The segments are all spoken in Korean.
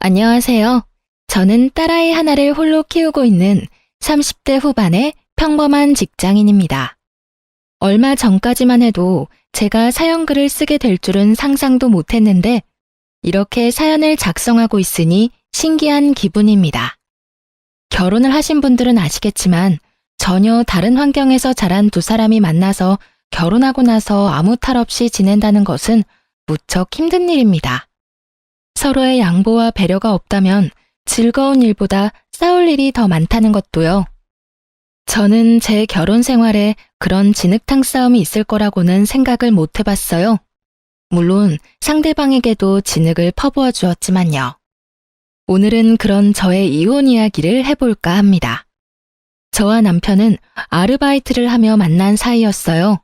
안녕하세요. 저는 딸아이 하나를 홀로 키우고 있는 30대 후반의 평범한 직장인입니다. 얼마 전까지만 해도 제가 사연글을 쓰게 될 줄은 상상도 못했는데 이렇게 사연을 작성하고 있으니 신기한 기분입니다. 결혼을 하신 분들은 아시겠지만 전혀 다른 환경에서 자란 두 사람이 만나서 결혼하고 나서 아무 탈 없이 지낸다는 것은 무척 힘든 일입니다. 서로의 양보와 배려가 없다면 즐거운 일보다 싸울 일이 더 많다는 것도요. 저는 제 결혼 생활에 그런 진흙탕 싸움이 있을 거라고는 생각을 못 해봤어요. 물론 상대방에게도 진흙을 퍼부어 주었지만요. 오늘은 그런 저의 이혼 이야기를 해볼까 합니다. 저와 남편은 아르바이트를 하며 만난 사이였어요.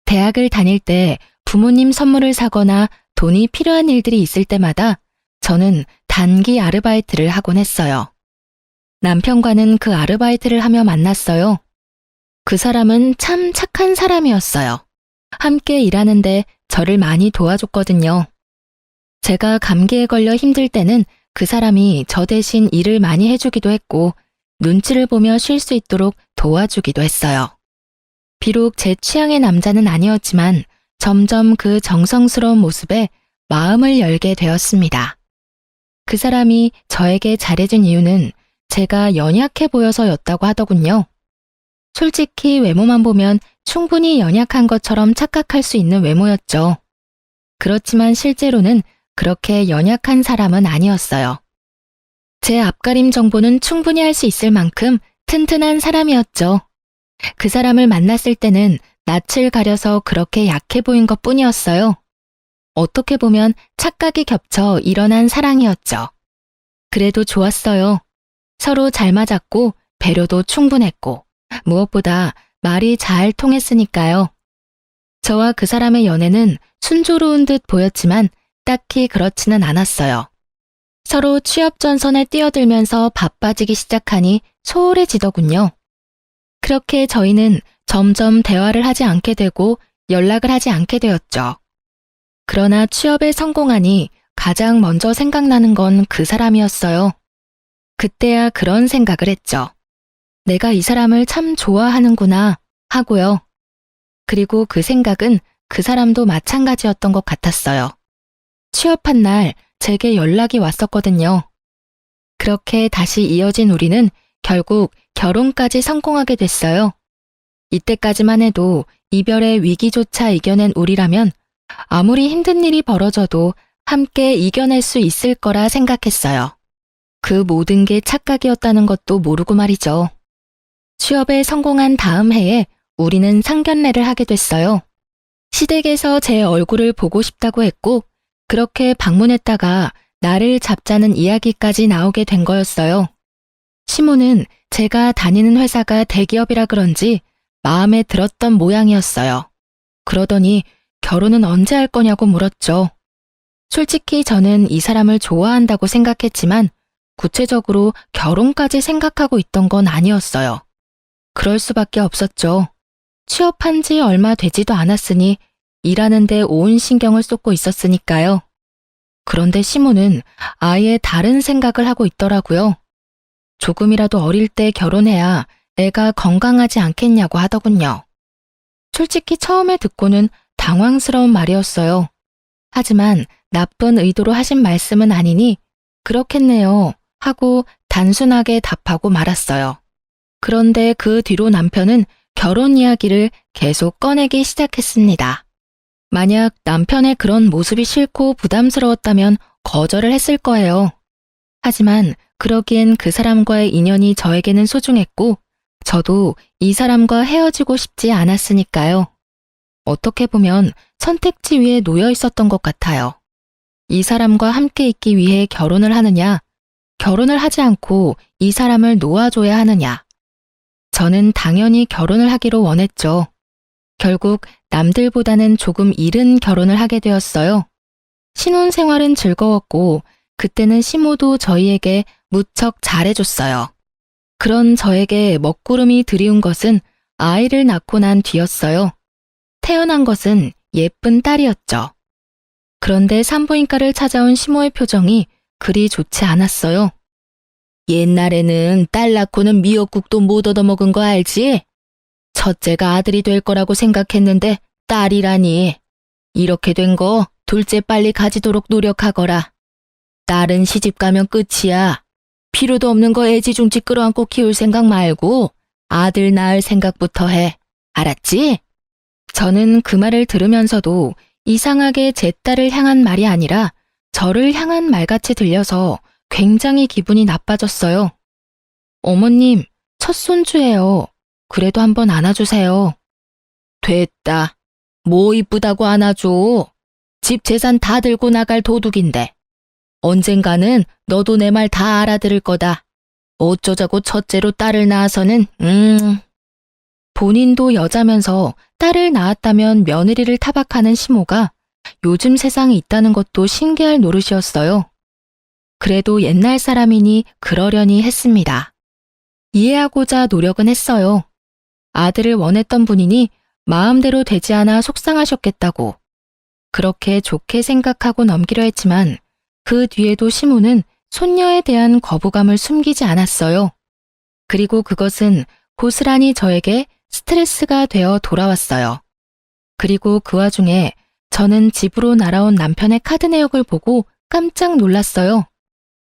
대학을 다닐 때 부모님 선물을 사거나 돈이 필요한 일들이 있을 때마다 저는 단기 아르바이트를 하곤 했어요. 남편과는 그 아르바이트를 하며 만났어요. 그 사람은 참 착한 사람이었어요. 함께 일하는데 저를 많이 도와줬거든요. 제가 감기에 걸려 힘들 때는 그 사람이 저 대신 일을 많이 해주기도 했고 눈치를 보며 쉴 수 있도록 도와주기도 했어요. 비록 제 취향의 남자는 아니었지만 점점 그 정성스러운 모습에 마음을 열게 되었습니다. 그 사람이 저에게 잘해준 이유는 제가 연약해 보여서였다고 하더군요. 솔직히 외모만 보면 충분히 연약한 것처럼 착각할 수 있는 외모였죠. 그렇지만 실제로는 그렇게 연약한 사람은 아니었어요. 제 앞가림 정보는 충분히 할 수 있을 만큼 튼튼한 사람이었죠. 그 사람을 만났을 때는 낯을 가려서 그렇게 약해 보인 것 뿐이었어요. 어떻게 보면 착각이 겹쳐 일어난 사랑이었죠. 그래도 좋았어요. 서로 잘 맞았고 배려도 충분했고 무엇보다 말이 잘 통했으니까요. 저와 그 사람의 연애는 순조로운 듯 보였지만 딱히 그렇지는 않았어요. 서로 취업 전선에 뛰어들면서 바빠지기 시작하니 소홀해지더군요. 그렇게 저희는 점점 대화를 하지 않게 되고 연락을 하지 않게 되었죠. 그러나 취업에 성공하니 가장 먼저 생각나는 건 그 사람이었어요. 그때야 그런 생각을 했죠. 내가 이 사람을 참 좋아하는구나 하고요. 그리고 그 생각은 그 사람도 마찬가지였던 것 같았어요. 취업한 날 제게 연락이 왔었거든요. 그렇게 다시 이어진 우리는 결국 결혼까지 성공하게 됐어요. 이때까지만 해도 이별의 위기조차 이겨낸 우리라면 아무리 힘든 일이 벌어져도 함께 이겨낼 수 있을 거라 생각했어요. 그 모든 게 착각이었다는 것도 모르고 말이죠. 취업에 성공한 다음 해에 우리는 상견례를 하게 됐어요. 시댁에서 제 얼굴을 보고 싶다고 했고 그렇게 방문했다가 나를 잡자는 이야기까지 나오게 된 거였어요. 시모는 제가 다니는 회사가 대기업이라 그런지 마음에 들었던 모양이었어요. 그러더니 결혼은 언제 할 거냐고 물었죠. 솔직히 저는 이 사람을 좋아한다고 생각했지만 구체적으로 결혼까지 생각하고 있던 건 아니었어요. 그럴 수밖에 없었죠. 취업한 지 얼마 되지도 않았으니 일하는데 온 신경을 쏟고 있었으니까요. 그런데 시모는 아예 다른 생각을 하고 있더라고요. 조금이라도 어릴 때 결혼해야 애가 건강하지 않겠냐고 하더군요. 솔직히 처음에 듣고는 당황스러운 말이었어요. 하지만 나쁜 의도로 하신 말씀은 아니니 그렇겠네요 하고 단순하게 답하고 말았어요. 그런데 그 뒤로 남편은 결혼 이야기를 계속 꺼내기 시작했습니다. 만약 남편의 그런 모습이 싫고 부담스러웠다면 거절을 했을 거예요. 하지만 그러기엔 그 사람과의 인연이 저에게는 소중했고 저도 이 사람과 헤어지고 싶지 않았으니까요. 어떻게 보면 선택지 위에 놓여 있었던 것 같아요. 이 사람과 함께 있기 위해 결혼을 하느냐, 결혼을 하지 않고 이 사람을 놓아줘야 하느냐. 저는 당연히 결혼을 하기로 원했죠. 결국 남들보다는 조금 이른 결혼을 하게 되었어요. 신혼생활은 즐거웠고 그때는 시모도 저희에게 무척 잘해줬어요. 그런 저에게 먹구름이 드리운 것은 아이를 낳고 난 뒤였어요. 태어난 것은 예쁜 딸이었죠. 그런데 산부인과를 찾아온 시모의 표정이 그리 좋지 않았어요. 옛날에는 딸 낳고는 미역국도 못 얻어먹은 거 알지? 첫째가 아들이 될 거라고 생각했는데 딸이라니. 이렇게 된 거 둘째 빨리 가지도록 노력하거라. 딸은 시집 가면 끝이야. 필요도 없는 거 애지중지 끌어안고 키울 생각 말고 아들 낳을 생각부터 해. 알았지? 저는 그 말을 들으면서도 이상하게 제 딸을 향한 말이 아니라 저를 향한 말같이 들려서 굉장히 기분이 나빠졌어요. 어머님, 첫 손주예요. 그래도 한번 안아주세요. 됐다. 뭐 이쁘다고 안아줘. 집 재산 다 들고 나갈 도둑인데. 언젠가는 너도 내 말 다 알아들을 거다. 어쩌자고 첫째로 딸을 낳아서는 본인도 여자면서 딸을 낳았다면 며느리를 타박하는 시모가 요즘 세상에 있다는 것도 신기할 노릇이었어요. 그래도 옛날 사람이니 그러려니 했습니다. 이해하고자 노력은 했어요. 아들을 원했던 분이니 마음대로 되지 않아 속상하셨겠다고. 그렇게 좋게 생각하고 넘기려 했지만 그 뒤에도 시모는 손녀에 대한 거부감을 숨기지 않았어요. 그리고 그것은 고스란히 저에게 스트레스가 되어 돌아왔어요. 그리고 그 와중에 저는 집으로 날아온 남편의 카드 내역을 보고 깜짝 놀랐어요.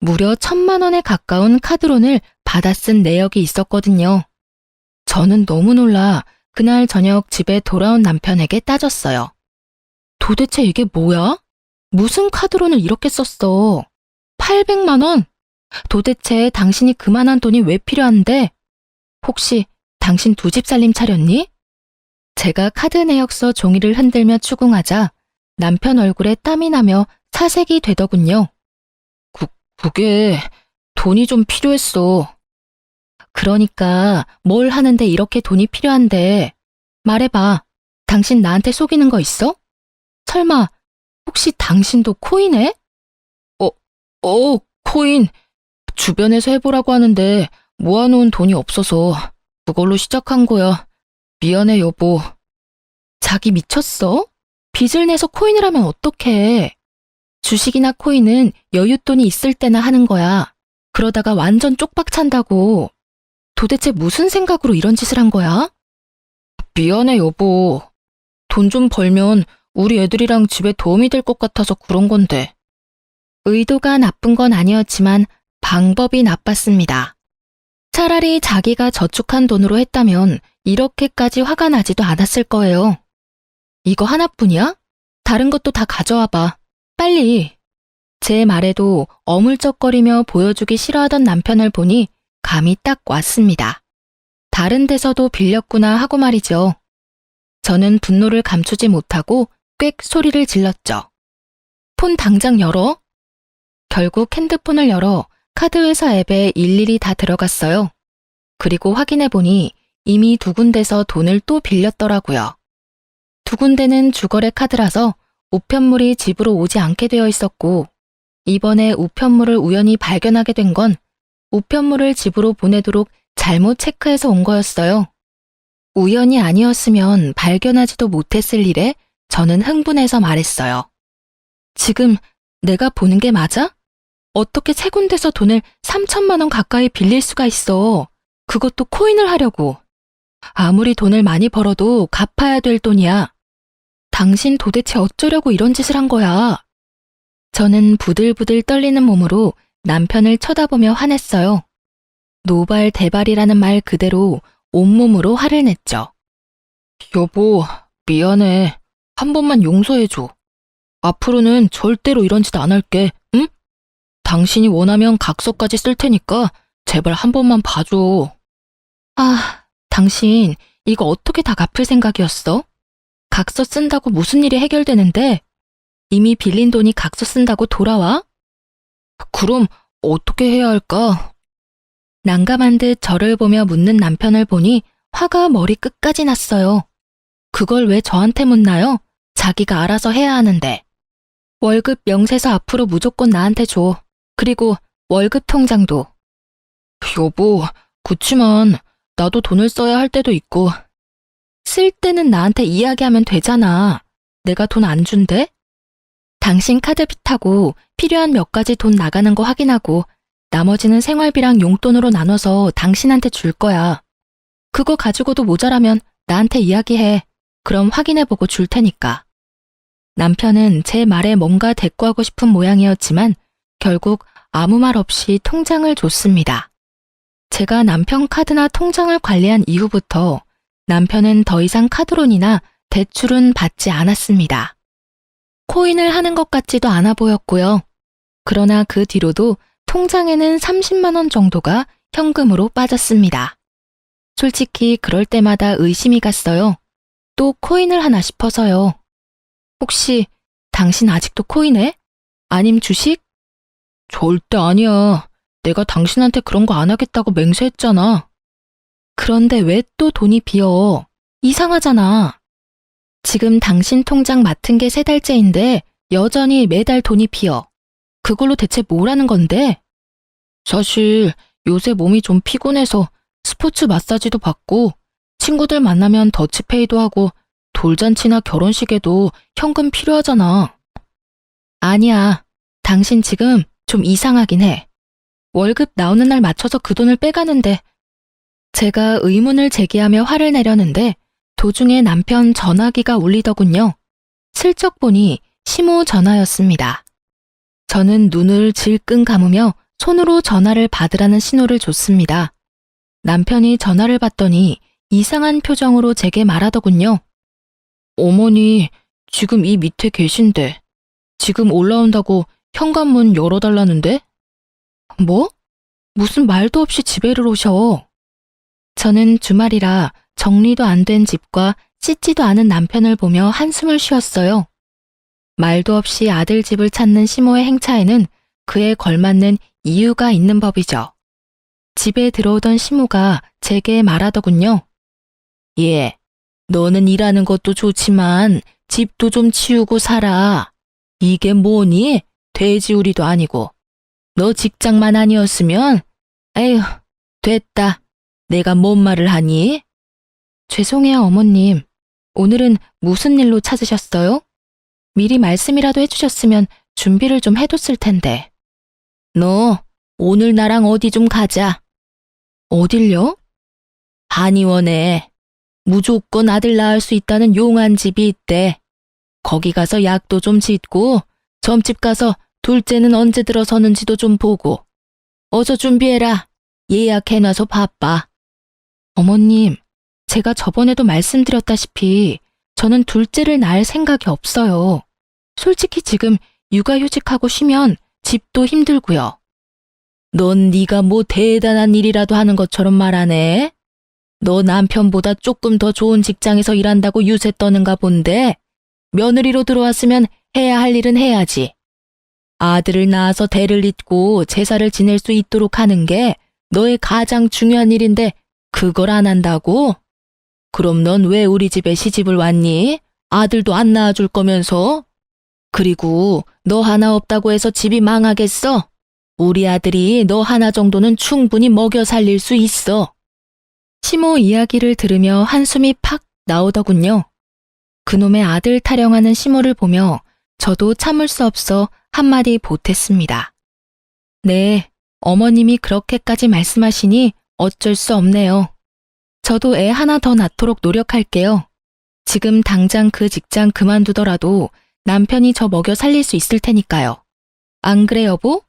무려 1,000만 원에 가까운 카드론을 받아 쓴 내역이 있었거든요. 저는 너무 놀라 그날 저녁 집에 돌아온 남편에게 따졌어요. 도대체 이게 뭐야? 무슨 카드론을 이렇게 썼어? 800만 원? 도대체 당신이 그만한 돈이 왜 필요한데? 혹시 당신 두 집 살림 차렸니? 제가 카드 내역서 종이를 흔들며 추궁하자 남편 얼굴에 땀이 나며 사색이 되더군요. 그게 돈이 좀 필요했어. 그러니까 뭘 하는데 이렇게 돈이 필요한데. 말해봐. 당신 나한테 속이는 거 있어? 설마 혹시 당신도 코인해? 코인. 주변에서 해보라고 하는데 모아놓은 돈이 없어서 그걸로 시작한 거야. 미안해 여보. 자기 미쳤어? 빚을 내서 코인을 하면 어떡해. 주식이나 코인은 여윳돈이 있을 때나 하는 거야. 그러다가 완전 쪽박 찬다고. 도대체 무슨 생각으로 이런 짓을 한 거야? 미안해 여보. 돈 좀 벌면 우리 애들이랑 집에 도움이 될 것 같아서 그런 건데. 의도가 나쁜 건 아니었지만 방법이 나빴습니다. 차라리 자기가 저축한 돈으로 했다면 이렇게까지 화가 나지도 않았을 거예요. 이거 하나뿐이야? 다른 것도 다 가져와 봐. 빨리. 제 말에도 어물쩍거리며 보여주기 싫어하던 남편을 보니 감이 딱 왔습니다. 다른 데서도 빌렸구나 하고 말이죠. 저는 분노를 감추지 못하고 꽥 소리를 질렀죠. 폰 당장 열어. 결국 핸드폰을 열어 카드회사 앱에 일일이 다 들어갔어요. 그리고 확인해보니 이미 두 군데서 돈을 또 빌렸더라고요. 두 군데는 주거래 카드라서 우편물이 집으로 오지 않게 되어 있었고, 이번에 우편물을 우연히 발견하게 된 건 우편물을 집으로 보내도록 잘못 체크해서 온 거였어요. 우연이 아니었으면 발견하지도 못했을 일에 저는 흥분해서 말했어요. 지금 내가 보는 게 맞아? 어떻게 세 군데서 돈을 3,000만 원 가까이 빌릴 수가 있어. 그것도 코인을 하려고. 아무리 돈을 많이 벌어도 갚아야 될 돈이야. 당신 도대체 어쩌려고 이런 짓을 한 거야? 저는 부들부들 떨리는 몸으로 남편을 쳐다보며 화냈어요. 노발대발이라는 말 그대로 온몸으로 화를 냈죠. 여보, 미안해. 한 번만 용서해줘. 앞으로는 절대로 이런 짓 안 할게, 응? 당신이 원하면 각서까지 쓸 테니까 제발 한 번만 봐줘. 아, 당신 이거 어떻게 다 갚을 생각이었어? 각서 쓴다고 무슨 일이 해결되는데? 이미 빌린 돈이 각서 쓴다고 돌아와? 그럼 어떻게 해야 할까? 난감한 듯 저를 보며 묻는 남편을 보니 화가 머리 끝까지 났어요. 그걸 왜 저한테 묻나요? 자기가 알아서 해야 하는데. 월급 명세서 앞으로 무조건 나한테 줘. 그리고 월급 통장도. 여보, 그치만 나도 돈을 써야 할 때도 있고. 쓸 때는 나한테 이야기하면 되잖아. 내가 돈 안 준대? 당신 카드빚하고 필요한 몇 가지 돈 나가는 거 확인하고 나머지는 생활비랑 용돈으로 나눠서 당신한테 줄 거야. 그거 가지고도 모자라면 나한테 이야기해. 그럼 확인해보고 줄 테니까. 남편은 제 말에 뭔가 대꾸하고 싶은 모양이었지만 결국 아무 말 없이 통장을 줬습니다. 제가 남편 카드나 통장을 관리한 이후부터 남편은 더 이상 카드론이나 대출은 받지 않았습니다. 코인을 하는 것 같지도 않아 보였고요. 그러나 그 뒤로도 통장에는 30만 원 정도가 현금으로 빠졌습니다. 솔직히 그럴 때마다 의심이 갔어요. 또 코인을 하나 싶어서요. 혹시 당신 아직도 코인해? 아님 주식? 절대 아니야. 내가 당신한테 그런 거 안 하겠다고 맹세했잖아. 그런데 왜 또 돈이 비어? 이상하잖아. 지금 당신 통장 맡은 게 3달째인데 여전히 매달 돈이 비어. 그걸로 대체 뭘 하는 건데? 사실 요새 몸이 좀 피곤해서 스포츠 마사지도 받고 친구들 만나면 더치페이도 하고 돌잔치나 결혼식에도 현금 필요하잖아. 아니야. 당신 지금 좀 이상하긴 해. 월급 나오는 날 맞춰서 그 돈을 빼가는데 제가 의문을 제기하며 화를 내려는데 도중에 남편 전화기가 울리더군요. 슬쩍 보니 시모 전화였습니다. 저는 눈을 질끈 감으며 손으로 전화를 받으라는 신호를 줬습니다. 남편이 전화를 받더니 이상한 표정으로 제게 말하더군요. 어머니, 지금 이 밑에 계신데. 지금 올라온다고 현관문 열어달라는데? 뭐? 무슨 말도 없이 집에를 오셔. 저는 주말이라 정리도 안 된 집과 씻지도 않은 남편을 보며 한숨을 쉬었어요. 말도 없이 아들 집을 찾는 시모의 행차에는 그에 걸맞는 이유가 있는 법이죠. 집에 들어오던 시모가 제게 말하더군요. 예, 너는 일하는 것도 좋지만 집도 좀 치우고 살아. 이게 뭐니? 돼지우리도 아니고. 너 직장만 아니었으면 에휴, 됐다. 내가 뭔 말을 하니? 죄송해요, 어머님. 오늘은 무슨 일로 찾으셨어요? 미리 말씀이라도 해주셨으면 준비를 좀 해뒀을 텐데. 너 오늘 나랑 어디 좀 가자. 어딜요? 한의원에 무조건 아들 낳을 수 있다는 용한 집이 있대. 거기 가서 약도 좀 짓고 점집 가서 둘째는 언제 들어서는지도 좀 보고. 어서 준비해라. 예약해놔서 바빠. 어머님, 제가 저번에도 말씀드렸다시피 저는 둘째를 낳을 생각이 없어요. 솔직히 지금 육아휴직하고 쉬면 집도 힘들고요. 넌 네가 뭐 대단한 일이라도 하는 것처럼 말하네. 너 남편보다 조금 더 좋은 직장에서 일한다고 유세 떠는가 본데 며느리로 들어왔으면 해야 할 일은 해야지. 아들을 낳아서 대를 잇고 제사를 지낼 수 있도록 하는 게 너의 가장 중요한 일인데 그걸 안 한다고? 그럼 넌 왜 우리 집에 시집을 왔니? 아들도 안 낳아줄 거면서? 그리고 너 하나 없다고 해서 집이 망하겠어? 우리 아들이 너 하나 정도는 충분히 먹여 살릴 수 있어. 시모 이야기를 들으며 한숨이 팍 나오더군요. 그놈의 아들 타령하는 시모를 보며 저도 참을 수 없어 한마디 보탰습니다. 네, 어머님이 그렇게까지 말씀하시니 어쩔 수 없네요. 저도 애 하나 더 낳도록 노력할게요. 지금 당장 그 직장 그만두더라도 남편이 저 먹여 살릴 수 있을 테니까요. 안 그래, 여보?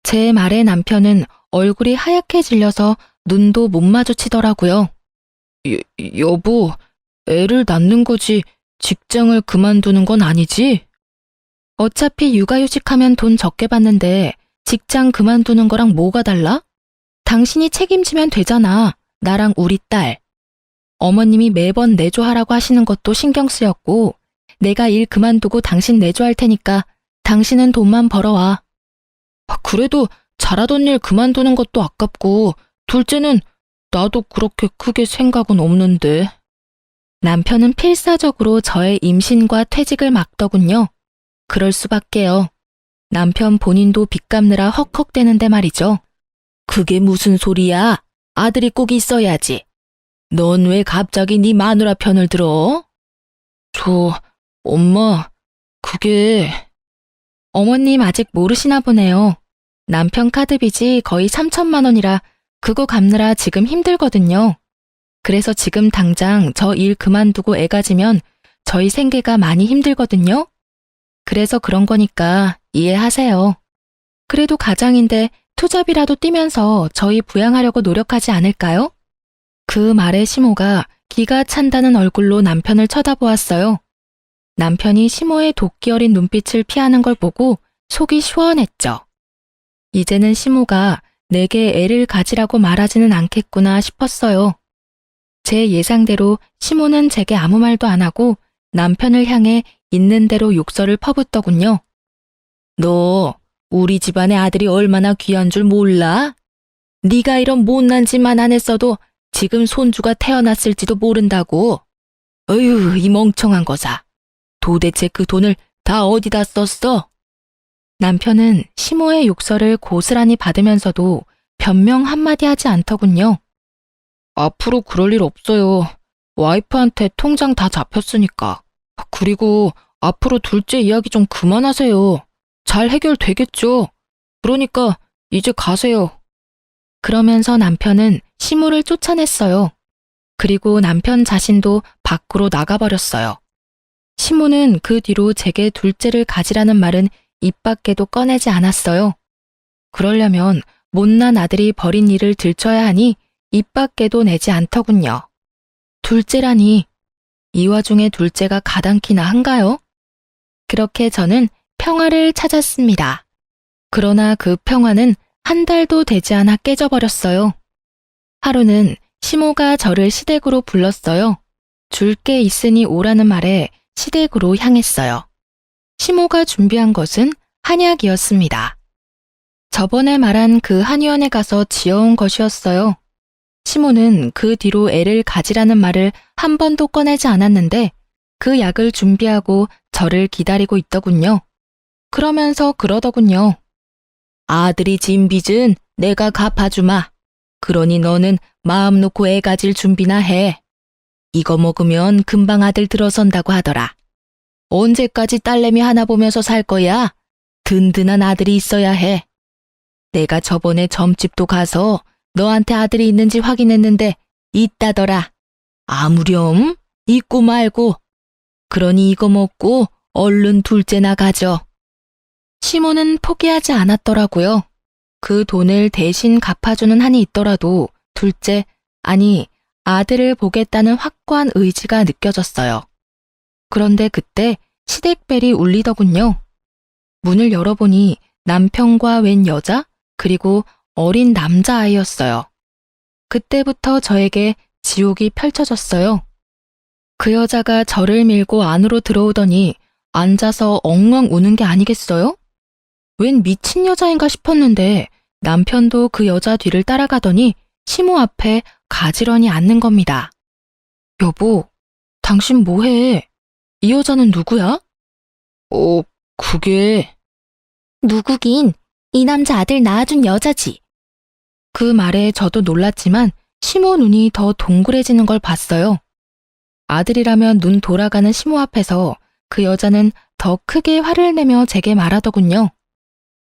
제 말에 남편은 얼굴이 하얗게 질려서 눈도 못 마주치더라고요. 여보, 애를 낳는 거지 직장을 그만두는 건 아니지? 어차피 육아휴직하면 돈 적게 받는데 직장 그만두는 거랑 뭐가 달라? 당신이 책임지면 되잖아. 나랑 우리 딸. 어머님이 매번 내조하라고 하시는 것도 신경 쓰였고 내가 일 그만두고 당신 내조할 테니까 당신은 돈만 벌어와. 그래도 잘하던 일 그만두는 것도 아깝고 둘째는 나도 그렇게 크게 생각은 없는데. 남편은 필사적으로 저의 임신과 퇴직을 막더군요. 그럴 수밖에요. 남편 본인도 빚 갚느라 헉헉대는데 말이죠. 그게 무슨 소리야? 아들이 꼭 있어야지. 넌 왜 갑자기 네 마누라 편을 들어? 엄마, 그게... 어머님 아직 모르시나 보네요. 남편 카드빚이 거의 3천만 원이라 그거 갚느라 지금 힘들거든요. 그래서 지금 당장 저 일 그만두고 애 가지면 저희 생계가 많이 힘들거든요. 그래서 그런 거니까 이해하세요. 그래도 가장인데 투잡이라도 뛰면서 저희 부양하려고 노력하지 않을까요? 그 말에 시모가 기가 찬다는 얼굴로 남편을 쳐다보았어요. 남편이 시모의 도끼 어린 눈빛을 피하는 걸 보고 속이 시원했죠. 이제는 시모가 내게 애를 가지라고 말하지는 않겠구나 싶었어요. 제 예상대로 시모는 제게 아무 말도 안 하고 남편을 향해 있는 대로 욕설을 퍼붓더군요. 너 우리 집안의 아들이 얼마나 귀한 줄 몰라? 네가 이런 못난 짓만 안 했어도 지금 손주가 태어났을지도 모른다고. 어휴, 이 멍청한 거사. 도대체 그 돈을 다 어디다 썼어? 남편은 시모의 욕설을 고스란히 받으면서도 변명 한마디 하지 않더군요. 앞으로 그럴 일 없어요. 와이프한테 통장 다 잡혔으니까. 그리고 앞으로 둘째 이야기 좀 그만하세요. 잘 해결되겠죠. 그러니까 이제 가세요. 그러면서 남편은 시모를 쫓아냈어요. 그리고 남편 자신도 밖으로 나가버렸어요. 시모는 그 뒤로 제게 둘째를 가지라는 말은 입 밖에도 꺼내지 않았어요. 그러려면 못난 아들이 벌인 일을 들춰야 하니 입 밖에도 내지 않더군요. 둘째라니, 이 와중에 둘째가 가당키나 한가요? 그렇게 저는 평화를 찾았습니다. 그러나 그 평화는 한 달도 되지 않아 깨져버렸어요. 하루는 시모가 저를 시댁으로 불렀어요. 줄 게 있으니 오라는 말에 시댁으로 향했어요. 시모가 준비한 것은 한약이었습니다. 저번에 말한 그 한의원에 가서 지어온 것이었어요. 시모는 그 뒤로 애를 가지라는 말을 한 번도 꺼내지 않았는데 그 약을 준비하고 저를 기다리고 있더군요. 그러면서 그러더군요. 아들이 진 빚은 내가 갚아주마. 그러니 너는 마음 놓고 애 가질 준비나 해. 이거 먹으면 금방 아들 들어선다고 하더라. 언제까지 딸내미 하나 보면서 살 거야? 든든한 아들이 있어야 해. 내가 저번에 점집도 가서 너한테 아들이 있는지 확인했는데 있다더라. 아무렴? 있고 말고. 그러니 이거 먹고 얼른 둘째나 가져. 시모는 포기하지 않았더라고요. 그 돈을 대신 갚아주는 한이 있더라도 둘째, 아니 아들을 보겠다는 확고한 의지가 느껴졌어요. 그런데 그때 시댁벨이 울리더군요. 문을 열어보니 남편과 웬 여자, 그리고 어린 남자아이였어요. 그때부터 저에게 지옥이 펼쳐졌어요. 그 여자가 저를 밀고 안으로 들어오더니 앉아서 엉엉 우는 게 아니겠어요? 웬 미친 여자인가 싶었는데 남편도 그 여자 뒤를 따라가더니 시모 앞에 가지런히 앉는 겁니다. 여보, 당신 뭐해? 이 여자는 누구야? 그게... 누구긴 이 남자 아들 낳아준 여자지. 그 말에 저도 놀랐지만 시모 눈이 더 동그래지는 걸 봤어요. 아들이라면 눈 돌아가는 시모 앞에서 그 여자는 더 크게 화를 내며 제게 말하더군요.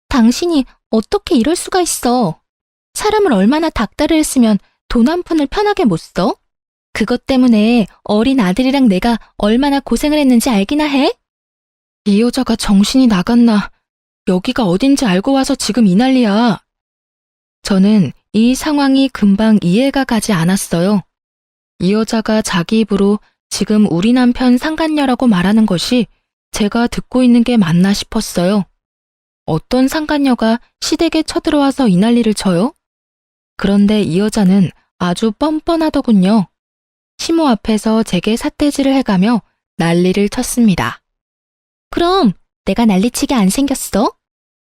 당신이 어떻게 이럴 수가 있어? 사람을 얼마나 닥달을 했으면 돈 한 푼을 편하게 못 써? 그것 때문에 어린 아들이랑 내가 얼마나 고생을 했는지 알기나 해? 이 여자가 정신이 나갔나? 여기가 어딘지 알고 와서 지금 이 난리야. 저는 이 상황이 금방 이해가 가지 않았어요. 이 여자가 자기 입으로 지금 우리 남편 상간녀라고 말하는 것이 제가 듣고 있는 게 맞나 싶었어요. 어떤 상간녀가 시댁에 쳐들어와서 이 난리를 쳐요? 그런데 이 여자는 아주 뻔뻔하더군요. 시모 앞에서 제게 삿대질을 해가며 난리를 쳤습니다. 그럼 내가 난리치게 안 생겼어?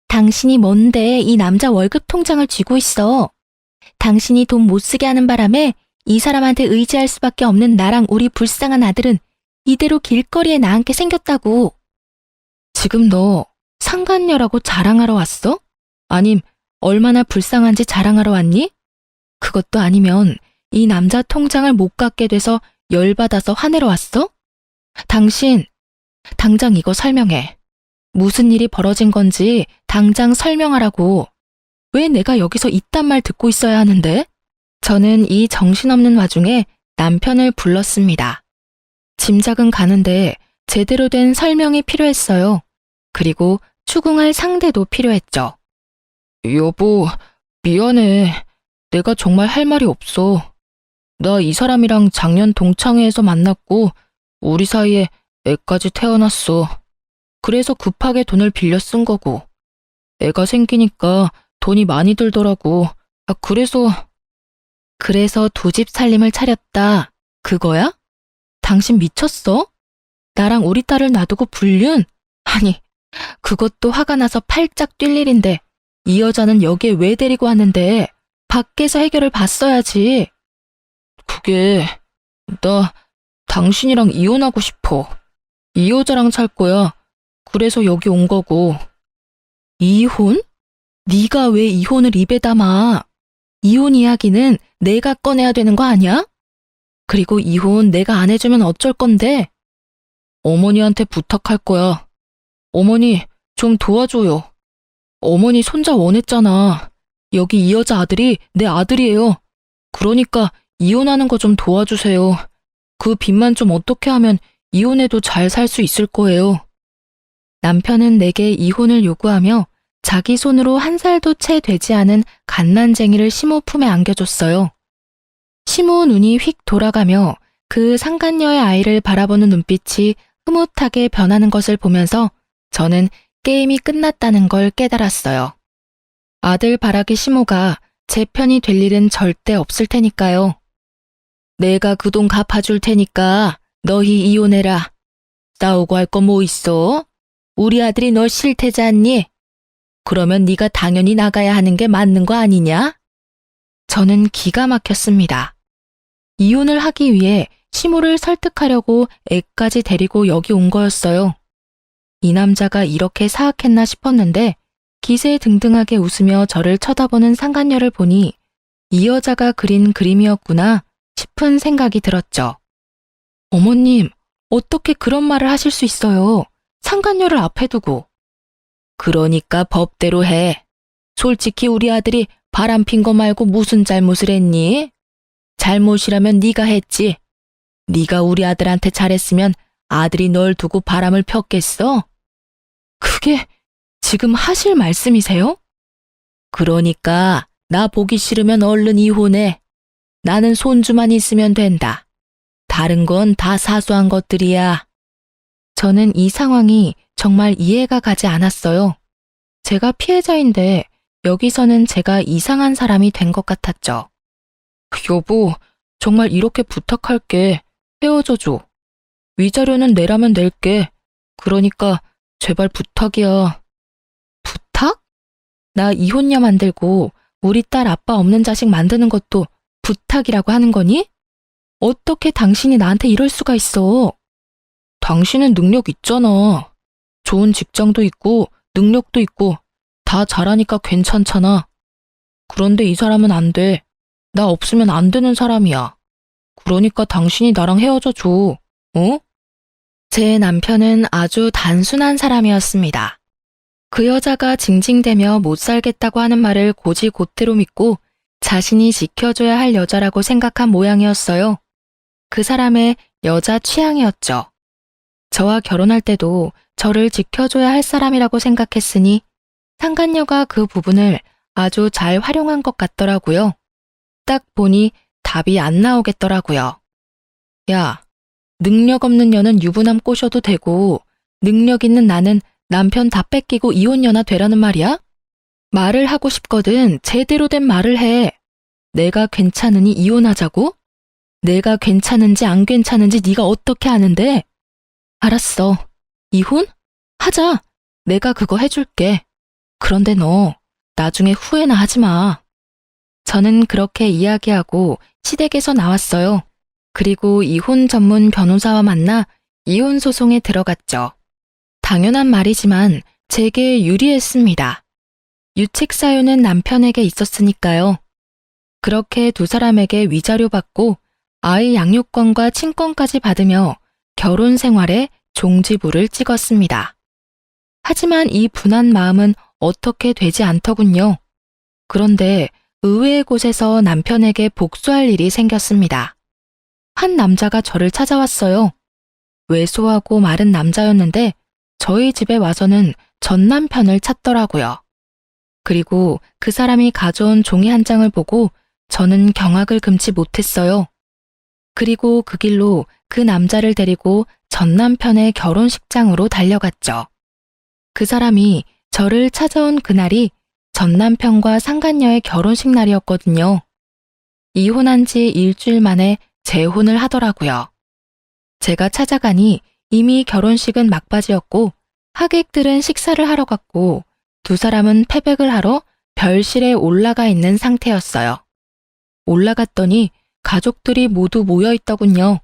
당신이 뭔데 이 남자 월급 통장을 쥐고 있어? 당신이 돈 못 쓰게 하는 바람에 이 사람한테 의지할 수밖에 없는 나랑 우리 불쌍한 아들은 이대로 길거리에 나앉게 생겼다고. 지금 너 상간녀라고 자랑하러 왔어? 아님 얼마나 불쌍한지 자랑하러 왔니? 그것도 아니면 이 남자 통장을 못 갚게 돼서 열받아서 화내러 왔어? 당신, 당장 이거 설명해. 무슨 일이 벌어진 건지 당장 설명하라고. 왜 내가 여기서 이딴 말 듣고 있어야 하는데? 저는 이 정신없는 와중에 남편을 불렀습니다. 짐작은 가는데 제대로 된 설명이 필요했어요. 그리고 추궁할 상대도 필요했죠. 여보, 미안해. 내가 정말 할 말이 없어. 나 이 사람이랑 작년 동창회에서 만났고 우리 사이에 애까지 태어났어. 그래서 급하게 돈을 빌려 쓴 거고. 애가 생기니까 돈이 많이 들더라고. 그래서 두 집 살림을 차렸다. 그거야? 당신 미쳤어? 나랑 우리 딸을 놔두고 불륜? 아니, 그것도 화가 나서 팔짝 뛸 일인데 이 여자는 여기에 왜 데리고 왔는데 밖에서 해결을 봤어야지. 그게 나 당신이랑 이혼하고 싶어. 이 여자랑 살 거야. 그래서 여기 온 거고. 이혼? 네가 왜 이혼을 입에 담아? 이혼 이야기는 내가 꺼내야 되는 거 아니야? 그리고 이혼 내가 안 해주면 어쩔 건데? 어머니한테 부탁할 거야. 어머니, 좀 도와줘요. 어머니 손자 원했잖아. 여기 이 여자 아들이 내 아들이에요. 그러니까 이혼하는 거 좀 도와주세요. 그 빚만 좀 어떻게 하면 이혼해도 잘 살 수 있을 거예요. 남편은 내게 이혼을 요구하며 자기 손으로 한 살도 채 되지 않은 갓난쟁이를 시모 품에 안겨줬어요. 시모 눈이 휙 돌아가며 그 상간녀의 아이를 바라보는 눈빛이 흐뭇하게 변하는 것을 보면서 저는 게임이 끝났다는 걸 깨달았어요. 아들 바라기 시모가 제 편이 될 일은 절대 없을 테니까요. 내가 그 돈 갚아줄 테니까 너희 이혼해라. 싸우고 할 거 뭐 있어? 우리 아들이 널 싫대지 않니? 그러면 네가 당연히 나가야 하는 게 맞는 거 아니냐? 저는 기가 막혔습니다. 이혼을 하기 위해 시모를 설득하려고 애까지 데리고 여기 온 거였어요. 이 남자가 이렇게 사악했나 싶었는데 기세등등하게 웃으며 저를 쳐다보는 상간녀를 보니 이 여자가 그린 그림이었구나 싶은 생각이 들었죠. 어머님, 어떻게 그런 말을 하실 수 있어요? 상간녀를 앞에 두고. 그러니까 법대로 해. 솔직히 우리 아들이 바람핀 거 말고 무슨 잘못을 했니? 잘못이라면 네가 했지. 네가 우리 아들한테 잘했으면 아들이 널 두고 바람을 폈겠어? 그게 지금 하실 말씀이세요? 그러니까 나 보기 싫으면 얼른 이혼해. 나는 손주만 있으면 된다. 다른 건 다 사소한 것들이야. 저는 이 상황이 정말 이해가 가지 않았어요. 제가 피해자인데 여기서는 제가 이상한 사람이 된 것 같았죠. 여보, 정말 이렇게 부탁할게. 헤어져줘. 위자료는 내라면 낼게. 그러니까 제발 부탁이야. 부탁? 나 이혼녀 만들고 우리 딸 아빠 없는 자식 만드는 것도 부탁이라고 하는 거니? 어떻게 당신이 나한테 이럴 수가 있어? 당신은 능력 있잖아. 좋은 직장도 있고 능력도 있고 다 잘하니까 괜찮잖아. 그런데 이 사람은 안 돼. 나 없으면 안 되는 사람이야. 그러니까 당신이 나랑 헤어져 줘. 어? 제 남편은 아주 단순한 사람이었습니다. 그 여자가 징징대며 못 살겠다고 하는 말을 곧이곧대로 믿고 자신이 지켜줘야 할 여자라고 생각한 모양이었어요. 그 사람의 여자 취향이었죠. 저와 결혼할 때도 저를 지켜줘야 할 사람이라고 생각했으니 상간녀가 그 부분을 아주 잘 활용한 것 같더라고요. 딱 보니 답이 안 나오겠더라고요. 야, 능력 없는 년은 유부남 꼬셔도 되고 능력 있는 나는 남편 다 뺏기고 이혼녀나 되라는 말이야? 말을 하고 싶거든 제대로 된 말을 해. 내가 괜찮으니 이혼하자고? 내가 괜찮은지 안 괜찮은지 네가 어떻게 아는데? 알았어. 이혼? 하자. 내가 그거 해줄게. 그런데 너 나중에 후회나 하지 마. 저는 그렇게 이야기하고 시댁에서 나왔어요. 그리고 이혼 전문 변호사와 만나 이혼 소송에 들어갔죠. 당연한 말이지만 제게 유리했습니다. 유책 사유는 남편에게 있었으니까요. 그렇게 두 사람에게 위자료 받고 아이 양육권과 친권까지 받으며 결혼 생활에 종지부를 찍었습니다. 하지만 이 분한 마음은 어떻게 되지 않더군요. 그런데 의외의 곳에서 남편에게 복수할 일이 생겼습니다. 한 남자가 저를 찾아왔어요. 왜소하고 마른 남자였는데 저희 집에 와서는 전 남편을 찾더라고요. 그리고 그 사람이 가져온 종이 한 장을 보고 저는 경악을 금치 못했어요. 그리고 그 길로 그 남자를 데리고 전 남편의 결혼식장으로 달려갔죠. 그 사람이 저를 찾아온 그날이 전 남편과 상간녀의 결혼식 날이었거든요. 이혼한 지 일주일 만에 재혼을 하더라고요. 제가 찾아가니 이미 결혼식은 막바지였고 하객들은 식사를 하러 갔고 두 사람은 패백을 하러 별실에 올라가 있는 상태였어요. 올라갔더니 가족들이 모두 모여 있더군요.